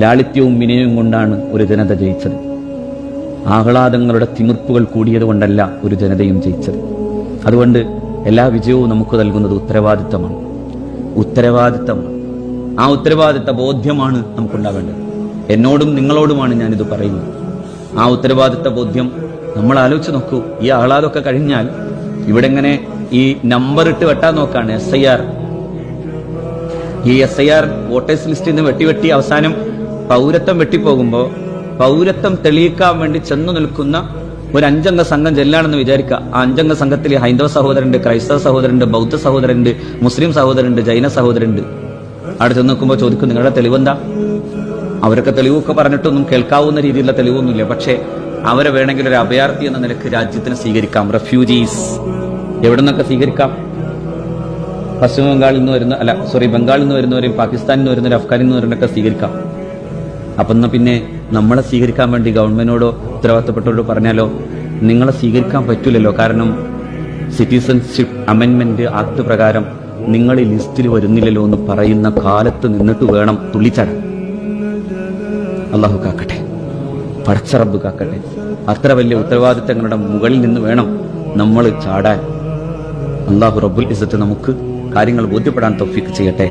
ലാളിത്യവും വിനയവും കൊണ്ടാണ് ഒരു ജനത ജയിച്ചത്. ആഹ്ലാദങ്ങളുടെ തിമിർപ്പുകൾ കൂടിയതുകൊണ്ടല്ല ഒരു ജനതയും ജയിച്ചത്. അതുകൊണ്ട് എല്ലാ വിജയവും നമുക്ക് നൽകുന്നത് ഉത്തരവാദിത്തമാണ്. ആ ഉത്തരവാദിത്ത ബോധ്യമാണ് നമുക്കുണ്ടാവേണ്ടത്. എന്നോടും നിങ്ങളോടുമാണ് ഞാനിത് പറയുന്നത്. ആ ഉത്തരവാദിത്ത ബോധ്യം നമ്മൾ ആലോചിച്ച് നോക്കൂ. ഈ ആഹ്ലാദമൊക്കെ കഴിഞ്ഞാൽ ഇവിടെ ഇങ്ങനെ ഈ നമ്പർ ഇട്ട് വെട്ടാൻ നോക്കാണ്. SIR വോട്ടേഴ്സ് ലിസ്റ്റിൽ നിന്ന് വെട്ടി അവസാനം പൗരത്വം വെട്ടിപ്പോകുമ്പോ പൗരത്വം തെളിയിക്കാൻ വേണ്ടി ചെന്നു നിൽക്കുന്ന ഒരു 5 അംഗ സംഘം ചെല്ലാണെന്ന് വിചാരിക്കുക. ആ 5 അംഗ സംഘത്തിൽ ഹൈന്ദവ സഹോദരനുണ്ട്, ക്രൈസ്തവ സഹോദരനുണ്ട്, ബൗദ്ധ സഹോദരനുണ്ട്, മുസ്ലിം സഹോദരനുണ്ട്, ജൈന സഹോദരനുണ്ട്. അവിടെ ചെന്ന് നോക്കുമ്പോൾ ചോദിക്കും, നിങ്ങളുടെ തെളിവെന്താ? അവരൊക്കെ തെളിവൊക്കെ പറഞ്ഞിട്ടൊന്നും കേൾക്കാവുന്ന രീതിയിലുള്ള തെളിവൊന്നുമില്ല. പക്ഷേ അവരെ വേണമെങ്കിൽ ഒരു അഭയാർത്ഥി എന്ന നിലക്ക് രാജ്യത്തിന് സ്വീകരിക്കാം. റെഫ്യൂജീസ് എവിടെ നിന്നൊക്കെ സ്വീകരിക്കാം? പശ്ചിമ ബംഗാളിൽ നിന്ന് ബംഗാളിൽ നിന്ന് വരുന്നവരെയും പാകിസ്ഥാനിൽ നിന്ന് വരുന്നവരും അഫ്ഗാനിൽ നിന്ന് വരുന്നവരൊക്കെ സ്വീകരിക്കാം. അപ്പം പിന്നെ നമ്മളെ സ്വീകരിക്കാൻ വേണ്ടി ഗവൺമെന്റിനോടോ ഉത്തരവാദിത്തപ്പെട്ടവരോട് പറഞ്ഞാലോ നിങ്ങളെ സ്വീകരിക്കാൻ പറ്റൂലല്ലോ. കാരണം സിറ്റിസൺഷിപ്പ് അമെന്റ്മെന്റ് ആക്ട് പ്രകാരം നിങ്ങൾ ഈ ലിസ്റ്റിൽ വരുന്നില്ലല്ലോ എന്ന് പറയുന്ന കാലത്ത് നിന്നിട്ട് വേണം തുള്ളിച്ചാടാൻ. അള്ളാഹു കാക്കട്ടെ, പടച്ച റബ്ബ് കാക്കട്ടെ. അത്ര വലിയ ഉത്തരവാദിത്തങ്ങളുടെ മുകളിൽ നിന്ന് വേണം നമ്മൾ ചാടാൻ. അള്ളാഹു റബ്ബുൽ ഇസ്സത്ത് നമുക്ക് കാര്യങ്ങൾ ബോധ്യപ്പെടാൻ തൗഫീഖ് ചെയ്യട്ടെ.